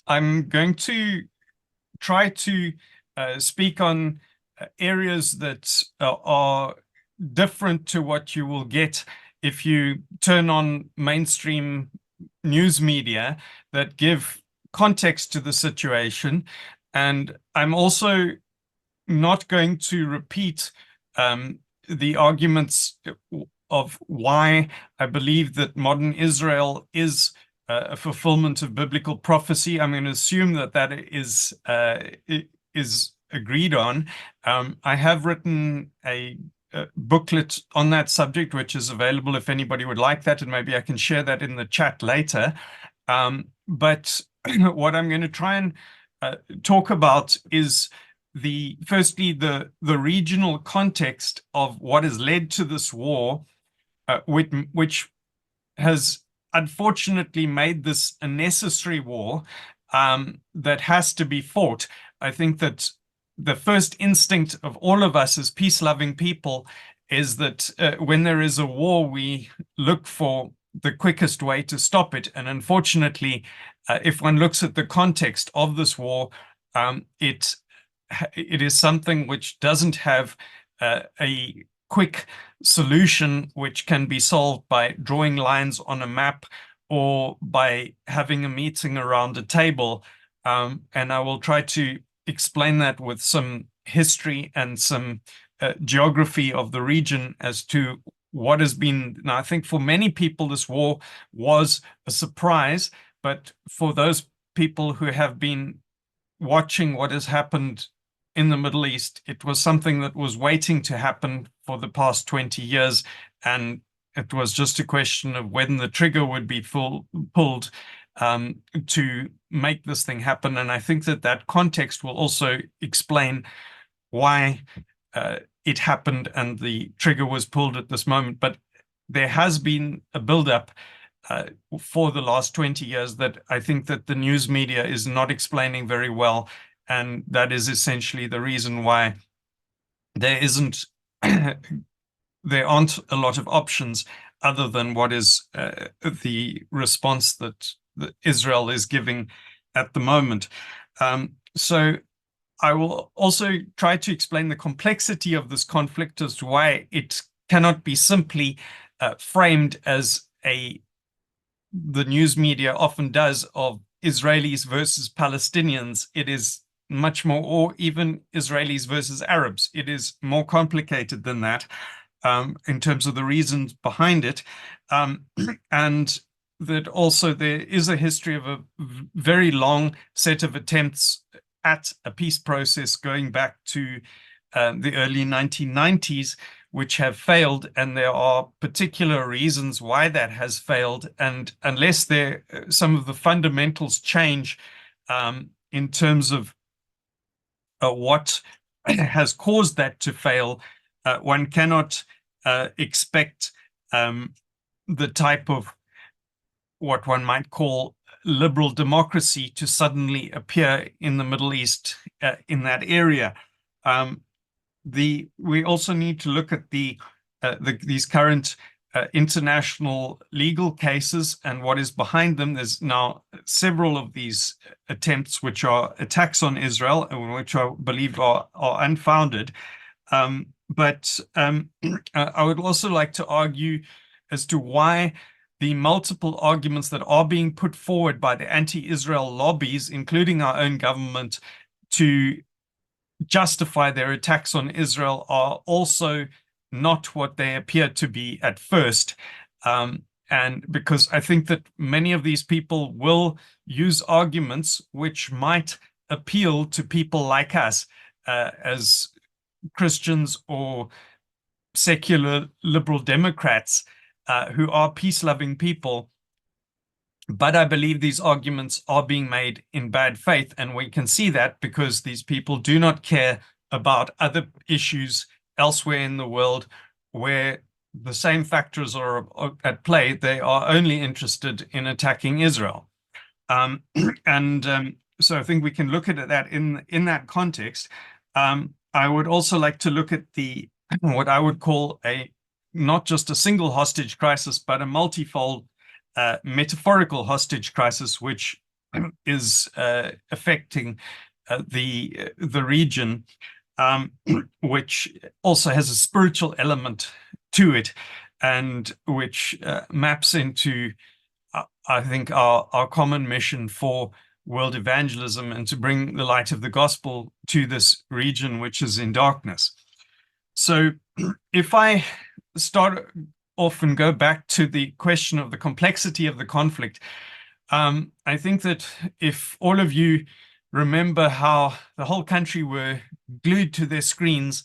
I'm going to try to speak on areas that are different to what you will get if you turn on mainstream news media that give context to the situation. And I'm also not going to repeat the arguments of why I believe that modern Israel is a fulfillment of biblical prophecy. I'm going to assume that that is agreed on. I have written a booklet on that subject, which is available if anybody would like that, and maybe I can share that in the chat later. But what I'm going to try and talk about is firstly the regional context of what has led to this war, which has unfortunately made this a necessary war that has to be fought. I think that the first instinct of all of us as peace-loving people is that when there is a war, we look for the quickest way to stop it. And unfortunately, if one looks at the context of this war, it is something which doesn't have a quick solution which can be solved by drawing lines on a map or by having a meeting around a table. And I will try to explain that with some history and some geography of the region as to what has been. Now, I think for many people, this war was a surprise, but for those people who have been watching what has happened in the Middle East, it was something that was waiting to happen for the past 20 years. And it was just a question of when the trigger would be pulled to make this thing happen. And I think that that context will also explain why it happened and the trigger was pulled at this moment. But there has been a buildup for the last 20 years that I think that the news media is not explaining very well. And that is essentially the reason why there aren't a lot of options other than what is the response that Israel is giving at the moment. So I will also try to explain the complexity of this conflict as to why it cannot be simply framed as the news media often does, of Israelis versus Palestinians. It is much more, or even Israelis versus Arabs. It is more complicated than that in terms of the reasons behind it. And that also there is a history of a very long set of attempts at a peace process going back to the early 1990s, which have failed, and there are particular reasons why that has failed. And unless some of the fundamentals change in terms of what has caused that to fail, one cannot expect the type of what one might call liberal democracy to suddenly appear in the Middle East in that area. We also need to look at these current international legal cases and what is behind them. There's now several of these attempts which are attacks on Israel, and which I believe are unfounded. But I would also like to argue as to why the multiple arguments that are being put forward by the anti-Israel lobbies, including our own government, to justify their attacks on Israel are also not what they appear to be at first. And because I think that many of these people will use arguments which might appeal to people like us as Christians or secular liberal Democrats who are peace-loving people. But I believe these arguments are being made in bad faith, and we can see that because these people do not care about other issues elsewhere in the world where the same factors are at play. They are only interested in attacking Israel. So I think we can look at that in that context. I would also like to look at what I would call not just a single hostage crisis, but a multifold metaphorical hostage crisis, which is affecting the region, which also has a spiritual element to it, and which maps into, I think, our common mission for world evangelism and to bring the light of the gospel to this region, which is in darkness. So if I start off and go back to the question of the complexity of the conflict, I think that if all of you remember how the whole country were glued to their screens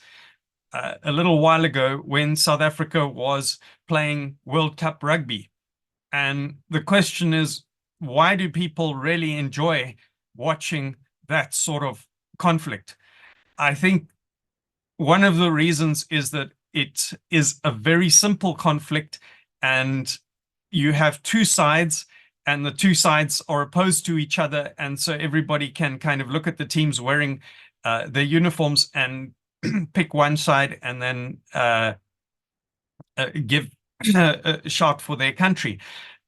a little while ago when South Africa was playing World Cup rugby. And the question is, why do people really enjoy watching that sort of conflict? I think one of the reasons is that it is a very simple conflict, and you have two sides, and the two sides are opposed to each other. And so everybody can kind of look at the teams wearing their uniforms and pick one side and then give a shot for their country.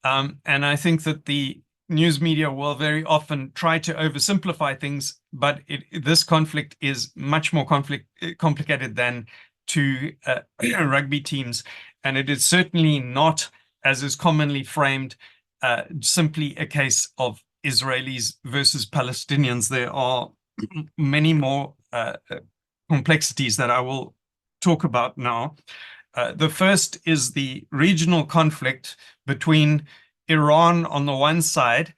And I think that the news media will very often try to oversimplify things, but this conflict is much more complicated than two rugby teams. And it is certainly not, as is commonly framed, simply a case of Israelis versus Palestinians. There are many more complexities that I will talk about now. The first is the regional conflict between Iran on the one side,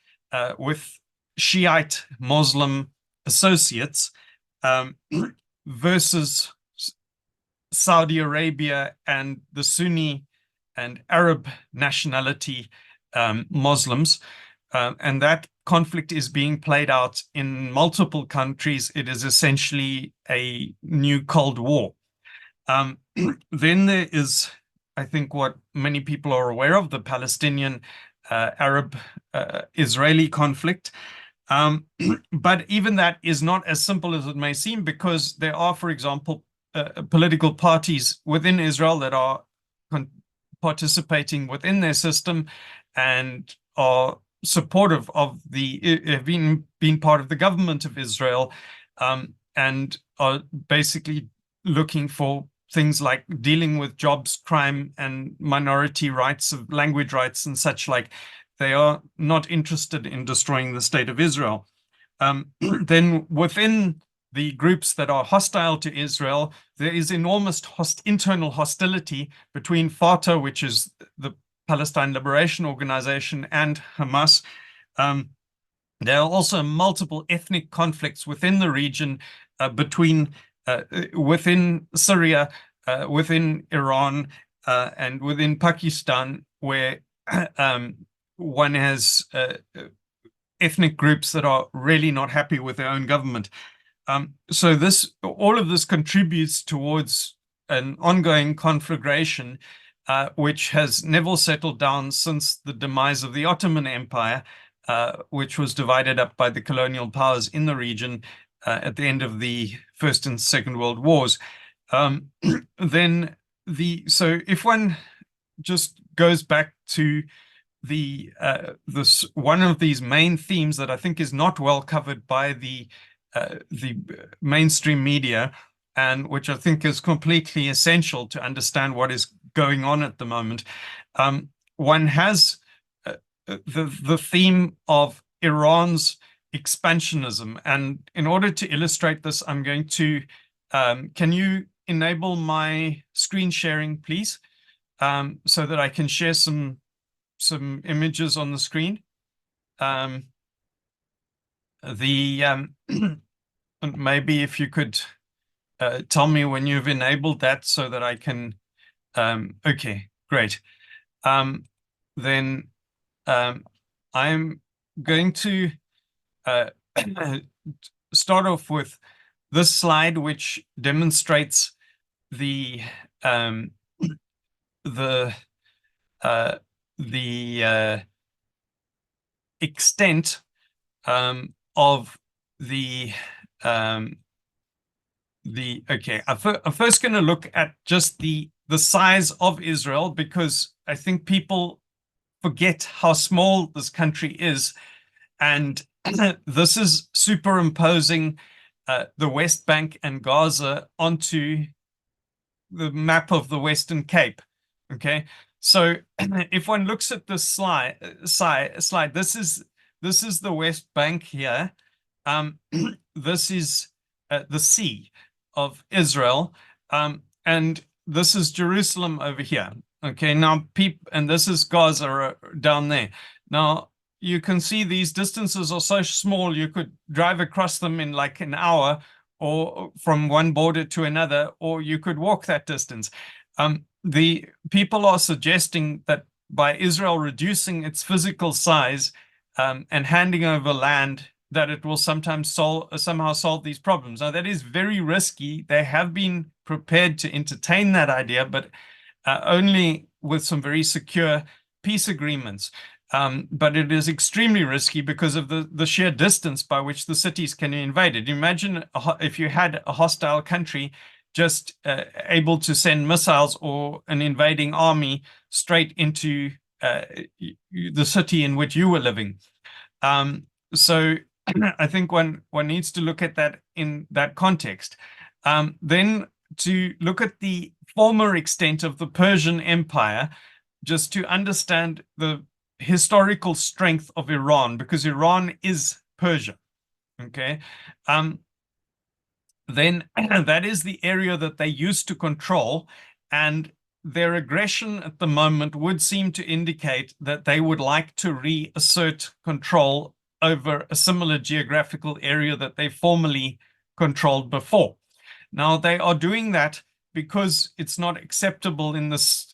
with Shiite Muslim associates, versus Saudi Arabia and the Sunni and Arab nationality Muslims. And that conflict is being played out in multiple countries. It is essentially a new Cold War. Then there is, I think, what many people are aware of, the Palestinian Arab-Israeli conflict. But even that is not as simple as it may seem, because there are, for example, political parties within Israel that are participating within their system and are supportive of have been part of the government of Israel, and are basically looking for things like dealing with jobs, crime, and minority rights, of language rights, and such like. They are not interested in destroying the state of Israel. Then within the groups that are hostile to Israel, there is enormous internal hostility between Fatah, which is the Palestine Liberation Organization, and Hamas. There are also multiple ethnic conflicts within the region, within Syria, within Iran, and within Pakistan, where one has ethnic groups that are really not happy with their own government. So all of this contributes towards an ongoing conflagration, which has never settled down since the demise of the Ottoman Empire, which was divided up by the colonial powers in the region at the end of the First and Second World Wars. So if one just goes back to one of these main themes that I think is not well covered by the mainstream media, and which I think is completely essential to understand what is going on at the moment, one has the theme of Iran's expansionism. And in order to illustrate this, I'm going to, can you enable my screen sharing, please, so that I can share some images on the screen? Maybe if you could tell me when you've enabled that so that I can, okay, great. Then I'm going to start off with this slide, which demonstrates the extent of okay. I'm first going to look at just the size of Israel, because I think people forget how small this country is, and this is superimposing the West Bank and Gaza onto the map of the Western Cape. Okay, so if one looks at this slide, this is the West Bank here. This is the Sea of Israel, and this is Jerusalem over here. Okay, now and this is Gaza down there. Now you can see these distances are so small you could drive across them in like an hour, or from one border to another, or you could walk that distance. The people are suggesting that by Israel reducing its physical size and handing over land, that it will somehow solve these problems. Now, that is very risky. They have been prepared to entertain that idea, but only with some very secure peace agreements. But it is extremely risky because of the sheer distance by which the cities can be invaded. Imagine if you had a hostile country just able to send missiles or an invading army straight into the city in which you were living. So I think one needs to look at that in that context. Then to look at the former extent of the Persian Empire, just to understand the historical strength of Iran, because Iran is Persia. Okay. Then that is the area that they used to control, and their aggression at the moment would seem to indicate that they would like to reassert control over a similar geographical area that they formerly controlled before. Now, they are doing that because it's not acceptable in this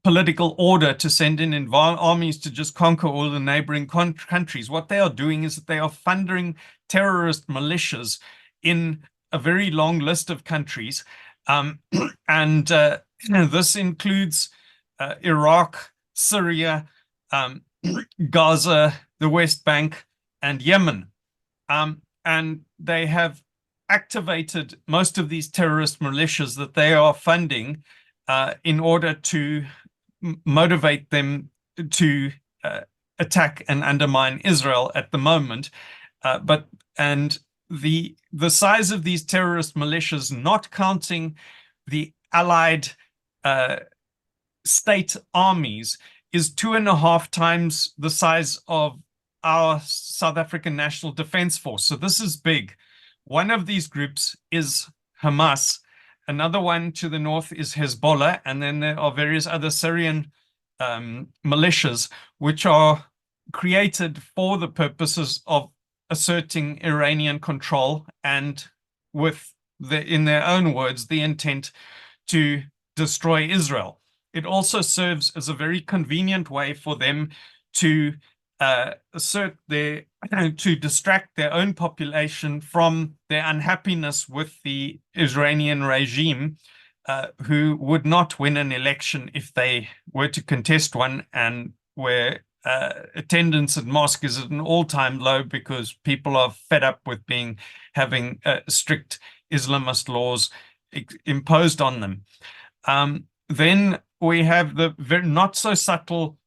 political order to send in armies to just conquer all the neighboring countries. What they are doing is that they are funding terrorist militias in a very long list of countries. And this includes Iraq, Syria, Gaza, the West Bank, and Yemen. And they have activated most of these terrorist militias that they are funding in order to motivate them to attack and undermine Israel at the moment. And the size of these terrorist militias, not counting the allied state armies, is 2.5 times the size of our South African National Defense Force. So this is big. One of these groups is Hamas. Another one to the north is Hezbollah, and then there are various other Syrian militias which are created for the purposes of asserting Iranian control and, with in their own words, the intent to destroy Israel. It also serves as a very convenient way for them to to distract their own population from their unhappiness with the Iranian regime, who would not win an election if they were to contest one, and where attendance at mosque is at an all-time low because people are fed up with having strict Islamist laws imposed on them. Then we have the very not so subtle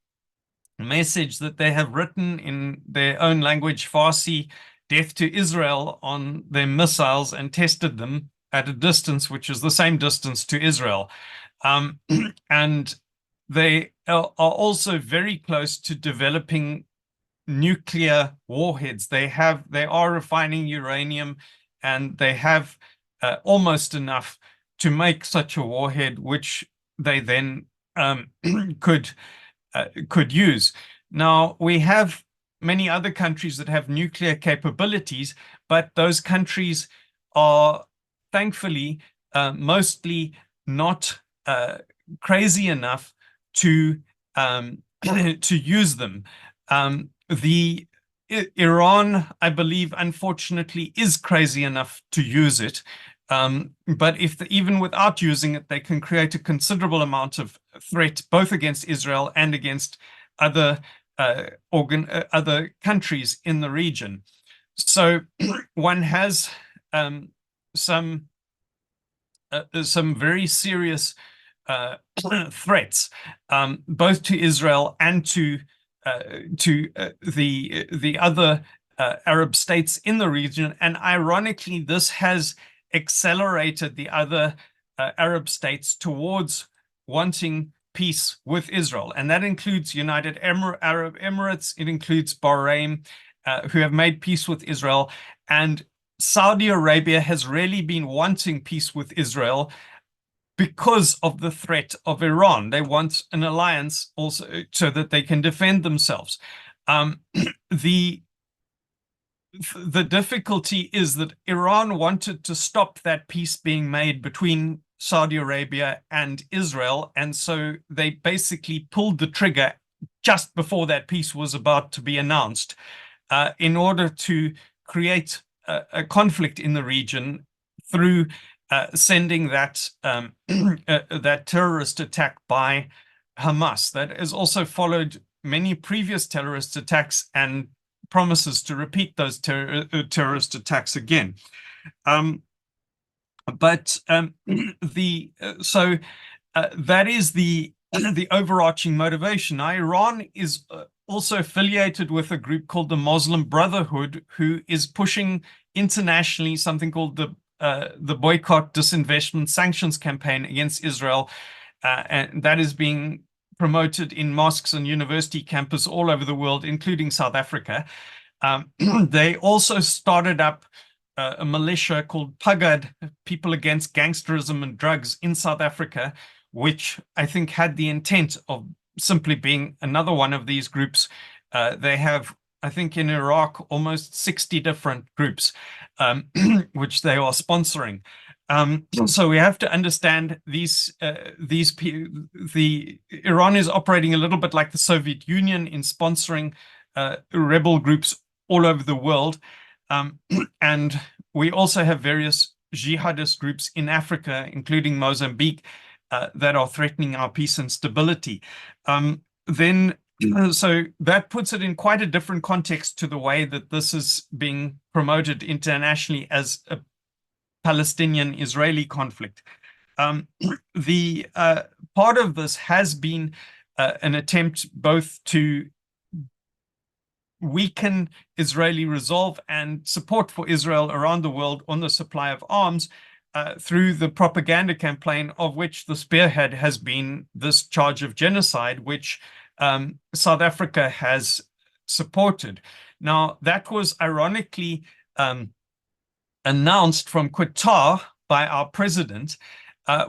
message that they have written in their own language, Farsi, "Death to Israel," on their missiles and tested them at a distance which is the same distance to Israel. And they are also very close to developing nuclear warheads. They are refining uranium, and they have almost enough to make such a warhead, which they then could use. Now, we have many other countries that have nuclear capabilities, but those countries are thankfully mostly not crazy enough to use them. Iran, I believe, unfortunately, is crazy enough to use it. But even without using it, they can create a considerable amount of threat, both against Israel and against other countries in the region. So one has some very serious threats, both to Israel and to the other Arab states in the region. And ironically, this has accelerated the other Arab states towards wanting peace with Israel. And that includes United Arab Emirates. It includes Bahrain, who have made peace with Israel. And Saudi Arabia has really been wanting peace with Israel because of the threat of Iran. They want an alliance also so that they can defend themselves. The difficulty is that Iran wanted to stop that peace being made between Saudi Arabia and Israel, and so they basically pulled the trigger just before that peace was about to be announced, in order to create a conflict in the region through sending that that terrorist attack by Hamas. That has also followed many previous terrorist attacks and promises to repeat those terrorist attacks again. That is the overarching motivation. Now, Iran is also affiliated with a group called the Muslim Brotherhood, who is pushing internationally something called the boycott, disinvestment, sanctions campaign against Israel, and that is being promoted in mosques and university campuses all over the world, including South Africa. They also started up a militia called Pagad, People Against Gangsterism and Drugs, in South Africa, which I think had the intent of simply being another one of these groups. They have, I think, in Iraq, almost 60 different groups, which they are sponsoring. So we have to understand Iran is operating a little bit like the Soviet Union in sponsoring rebel groups all over the world. And we also have various jihadist groups in Africa, including Mozambique, that are threatening our peace and stability. So that puts it in quite a different context to the way that this is being promoted internationally as a Palestinian-Israeli conflict. The part of this has been an attempt both to weaken Israeli resolve and support for Israel around the world on the supply of arms through the propaganda campaign, of which the spearhead has been this charge of genocide, which South Africa has supported. Now, that was ironically announced from Qatar by our president,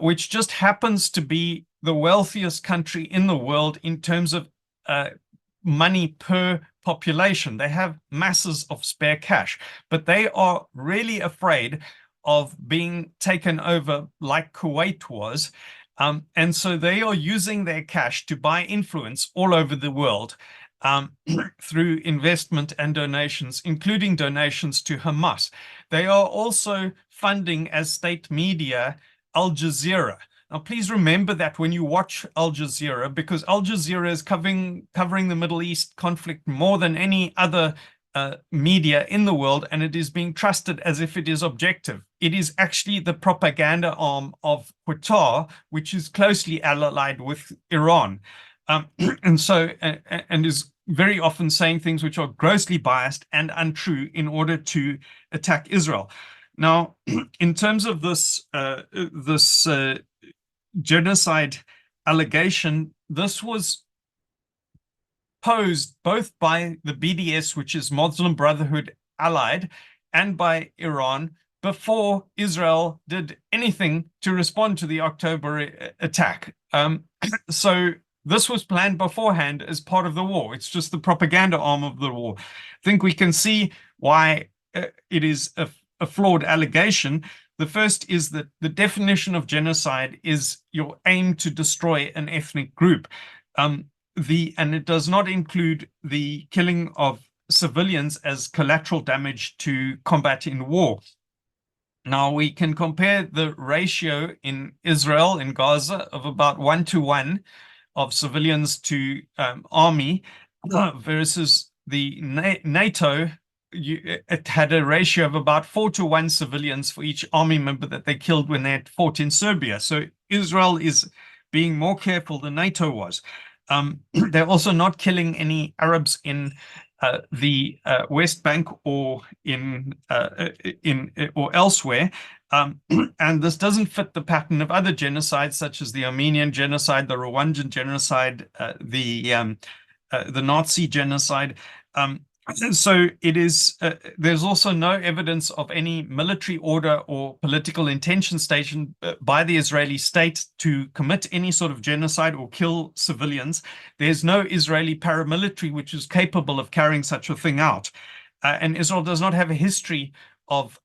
which just happens to be the wealthiest country in the world in terms of money per population. They have masses of spare cash, but they are really afraid of being taken over like Kuwait was. And so they are using their cash to buy influence all over the world through investment and donations, including donations to Hamas. They are also funding, as state media, Al Jazeera. Now, please remember that when you watch Al Jazeera, because Al Jazeera is covering the Middle East conflict more than any other media in the world, and it is being trusted as if it is objective. It is actually the propaganda arm of Qatar, which is closely allied with Iran, and is very often saying things which are grossly biased and untrue in order to attack Israel. Now, in terms of this genocide allegation, this was posed both by the BDS, which is Muslim Brotherhood allied, and by Iran before Israel did anything to respond to the October attack. So this was planned beforehand as part of the war. It's just the propaganda arm of the war. I think we can see why it is a flawed allegation. The first is that the definition of genocide is your aim to destroy an ethnic group. And it does not include the killing of civilians as collateral damage to combat in war. Now, we can compare the ratio in Israel, in Gaza, of about 1-to-1 of civilians to army versus the NATO. It had a ratio of about 4-to-1 civilians for each army member that they killed when they had fought in Serbia. So Israel is being more careful than NATO was. They're also not killing any Arabs in the West Bank or or elsewhere. And this doesn't fit the pattern of other genocides, such as the Armenian genocide, the Rwandan genocide, the Nazi genocide. So it is. There's also no evidence of any military order or political intention stationed by the Israeli state to commit any sort of genocide or kill civilians. There's no Israeli paramilitary which is capable of carrying such a thing out, and Israel does not have a history of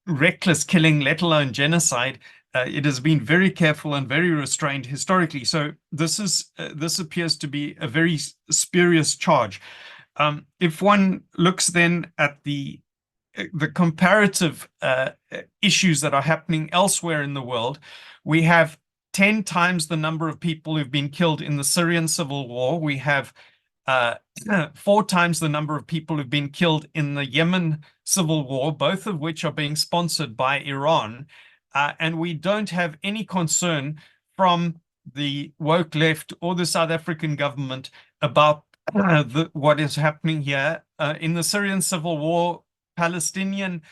reckless killing, let alone genocide. It has been very careful and very restrained historically. So this appears to be a very spurious charge. If one looks then at the comparative issues that are happening elsewhere in the world, we have 10 times the number of people who've been killed in the Syrian civil war. We have 4 times the number of people who've been killed in the Yemen civil war, both of which are being sponsored by Iran. And we don't have any concern from the woke left or the South African government about what is happening here. In the Syrian civil war, Palestinian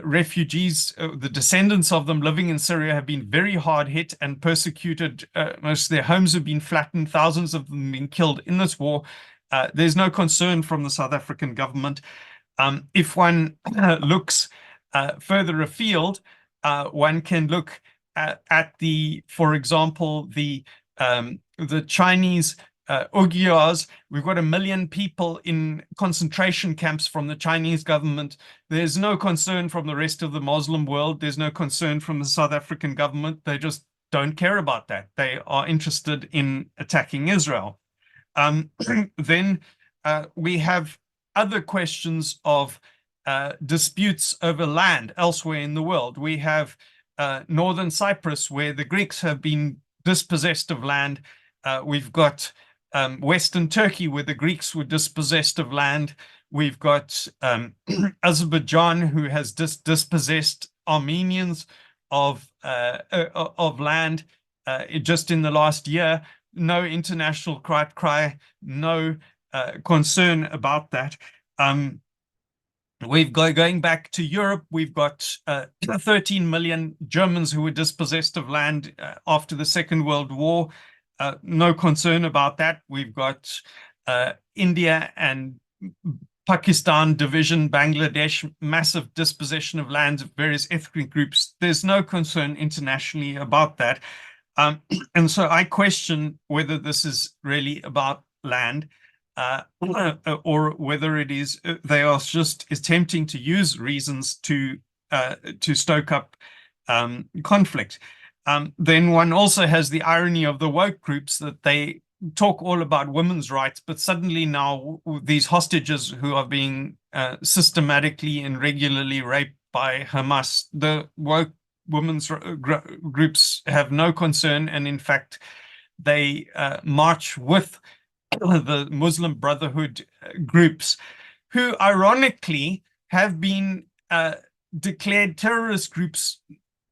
refugees, the descendants of them living in Syria, have been very hard hit and persecuted. Most of their homes have been flattened. Thousands of them have been killed in this war. There's no concern from the South African government. If one looks further afield, one can look at for example, the Chinese Uyghurs. We've got 1 million people in concentration camps from the Chinese government. There's no concern from the rest of the Muslim world. There's no concern from the South African government. They just don't care about that. They are interested in attacking Israel. Then we have other questions of disputes over land elsewhere in the world. We have northern Cyprus, where the Greeks have been dispossessed of land. We've got Western Turkey, where the Greeks were dispossessed of land. We've got Azerbaijan, who has dispossessed Armenians of land just in the last year. No international cry, no concern about that. We've got, going back to Europe, we've got 13 million Germans who were dispossessed of land after the Second World War. No concern about that. We've got India and Pakistan division, Bangladesh, massive dispossession of lands of various ethnic groups. There's no concern internationally about that. And so I question whether this is really about land or whether it is they are just attempting to use reasons to stoke up conflict. Then one also has the irony of the woke groups, that they talk all about women's rights, but suddenly now these hostages who are being systematically and regularly raped by Hamas, the woke women's groups have no concern, and in fact they march with the Muslim Brotherhood groups, who ironically have been declared terrorist groups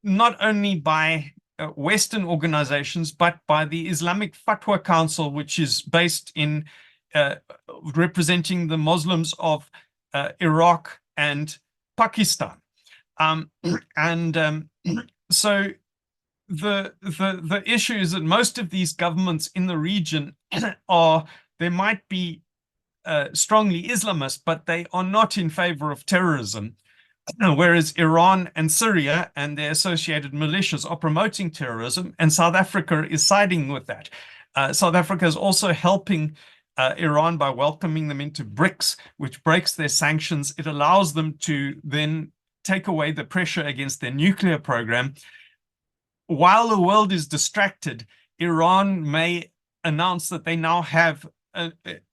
not only by Western organizations, but by the Islamic Fatwa Council, which is based in representing the Muslims of Iraq and Pakistan. So the issue is that most of these governments in the region they might be strongly Islamist, but they are not in favor of terrorism. Whereas Iran and Syria and their associated militias are promoting terrorism, and South Africa is siding with that. South Africa is also helping Iran by welcoming them into BRICS, which breaks their sanctions. It allows them to then take away the pressure against their nuclear program. While the world is distracted, Iran may announce that they now have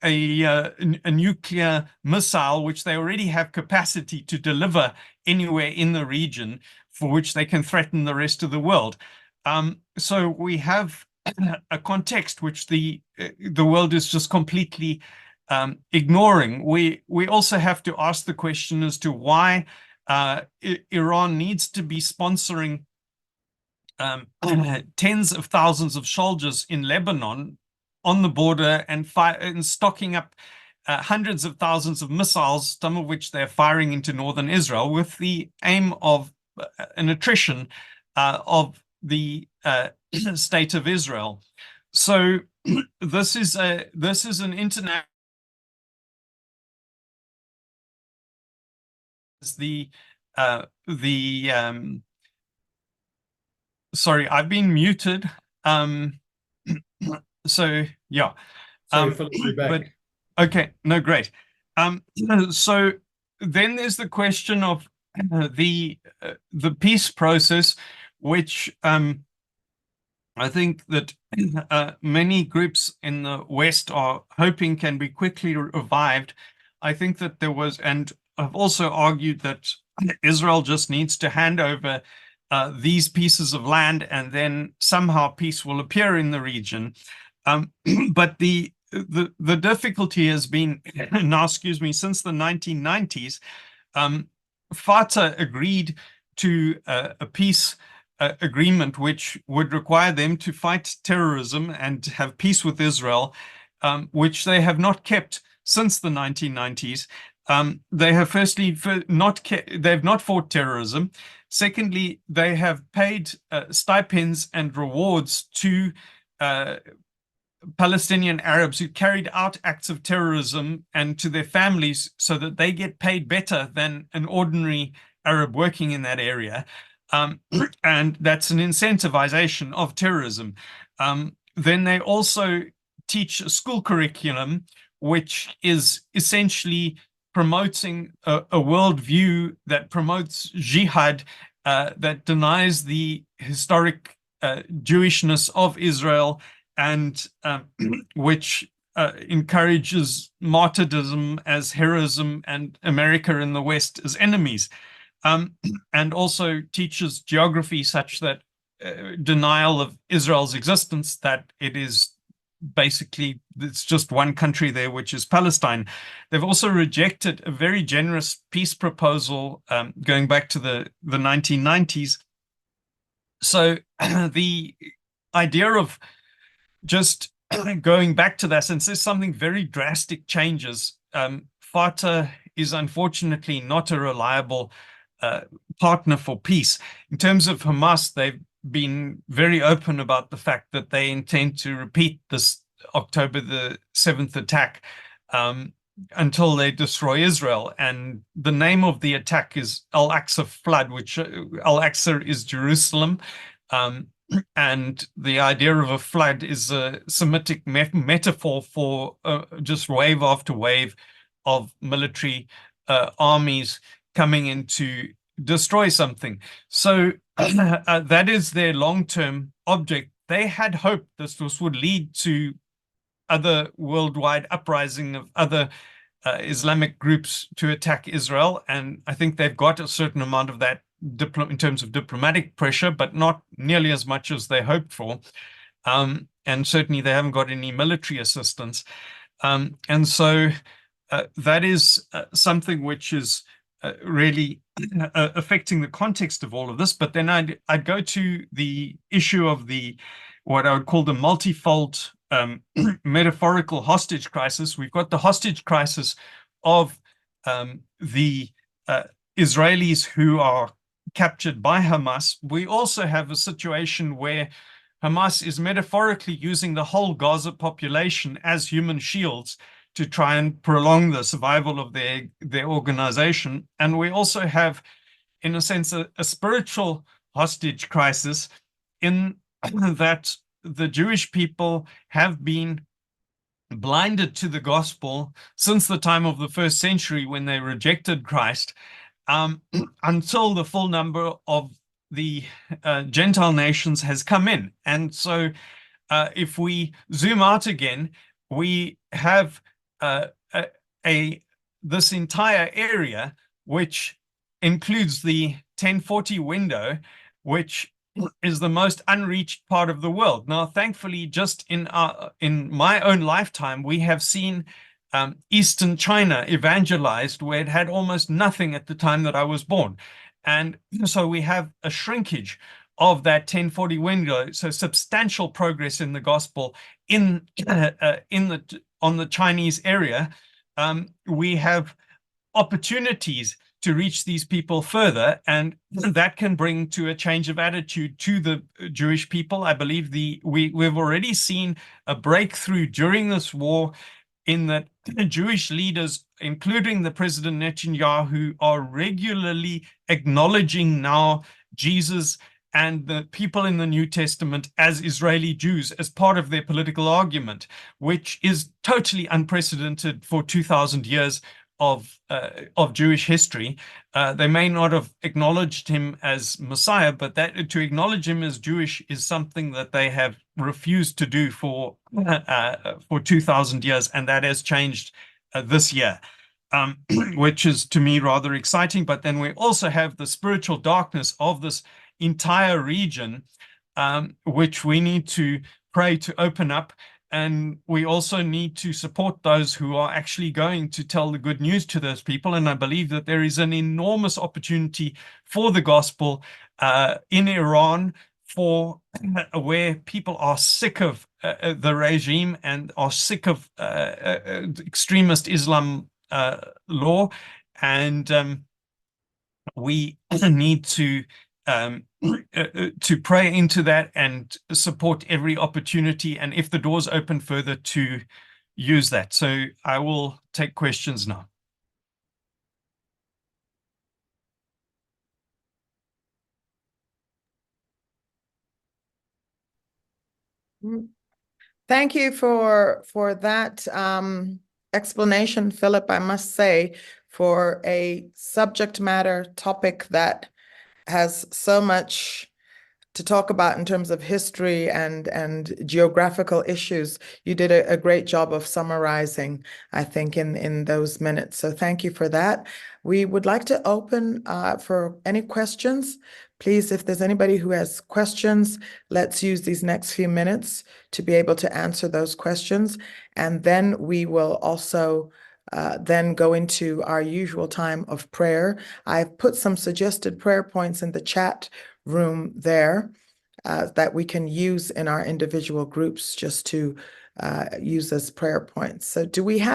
a nuclear missile, which they already have capacity to deliver anywhere in the region, for which they can threaten the rest of the world. So we have a context which the world is just completely ignoring. We also have to ask the question as to why Iran needs to be sponsoring tens of thousands of soldiers in Lebanon on the border and stocking up hundreds of thousands of missiles, some of which they're firing into northern Israel, with the aim of an attrition of the state of Israel. So this is an international. The sorry, I've been muted. So yeah. Sorry, Philip, you're back. Okay, no, great. So then there's the question of the peace process, which I think that many groups in the West are hoping can be quickly revived. I think that there was, and I've also argued that Israel just needs to hand over these pieces of land, and then somehow peace will appear in the region. But the difficulty has been now, excuse me, since the 1990s, Fatah agreed to a peace agreement which would require them to fight terrorism and have peace with Israel, which they have not kept since the 1990s. They have firstly they've not fought terrorism. Secondly, they have paid stipends and rewards to Palestinian Arabs who carried out acts of terrorism and to their families so that they get paid better than an ordinary Arab working in that area. And that's an incentivization of terrorism. Then they also teach a school curriculum, which is essentially promoting a worldview that promotes jihad, that denies the historic Jewishness of Israel, and which encourages martyrdom as heroism and America and the West as enemies. And also teaches geography such that denial of Israel's existence, that it is basically, it's just one country there, which is Palestine. They've also rejected a very generous peace proposal going back to the 1990s. So the idea of just going back to that, since there's something very drastic changes, Fatah is unfortunately not a reliable partner for peace. In terms of Hamas, they've been very open about the fact that they intend to repeat this October the 7th attack until they destroy Israel. And the name of the attack is Al-Aqsa Flood, which Al-Aqsa is Jerusalem. And the idea of a flood is a Semitic metaphor for just wave after wave of military armies coming in to destroy something. So that is their long-term object. They had hoped this would lead to other worldwide uprising of other Islamic groups to attack Israel. And I think they've got a certain amount of that in terms of diplomatic pressure, but not nearly as much as they hoped for. And certainly they haven't got any military assistance. And so that is something which is really affecting the context of all of this. But then I'd go to the issue of what I would call the multifold metaphorical hostage crisis. We've got the hostage crisis of the Israelis who are captured by Hamas. We also have a situation where Hamas is metaphorically using the whole Gaza population as human shields to try and prolong the survival of their organization. And we also have, in a sense, a spiritual hostage crisis in that the Jewish people have been blinded to the gospel since the time of the first century when they rejected Christ, until the full number of the Gentile nations has come in. And so if we zoom out again, we have this entire area, which includes the 1040 window, which is the most unreached part of the world. Now, thankfully, just in my own lifetime, we have seen Eastern China evangelized, where it had almost nothing at the time that I was born. And so we have a shrinkage of that 1040 window. So substantial progress in the gospel on the Chinese area. We have opportunities to reach these people further, and that can bring to a change of attitude to the Jewish people. I believe we've already seen a breakthrough during this war in that Jewish leaders, including the President Netanyahu, are regularly acknowledging now Jesus and the people in the New Testament as Israeli Jews as part of their political argument, which is totally unprecedented for 2,000 years of Jewish history. They may not have acknowledged him as Messiah, but that to acknowledge him as Jewish is something that they have refused to do for 2,000 years, and that has changed this year, which is to me rather exciting. But then we also have the spiritual darkness of this entire region, which we need to pray to open up. And we also need to support those who are actually going to tell the good news to those people. And I believe that there is an enormous opportunity for the gospel in Iran, for where people are sick of the regime and are sick of extremist Islam law. And we need to pray into that and support every opportunity, and if the doors open further, to use that. So I will take questions now. Thank you for that explanation, Philip. I must say, for a subject matter topic that has so much to talk about in terms of history and geographical issues, you did a great job of summarizing, I think, in those minutes. So thank you for that. We would like to open for any questions. Please, if there's anybody who has questions, let's use these next few minutes to be able to answer those questions. And then we will also then go into our usual time of prayer. I've put some suggested prayer points in the chat room there that we can use in our individual groups just to use as prayer points. So do we have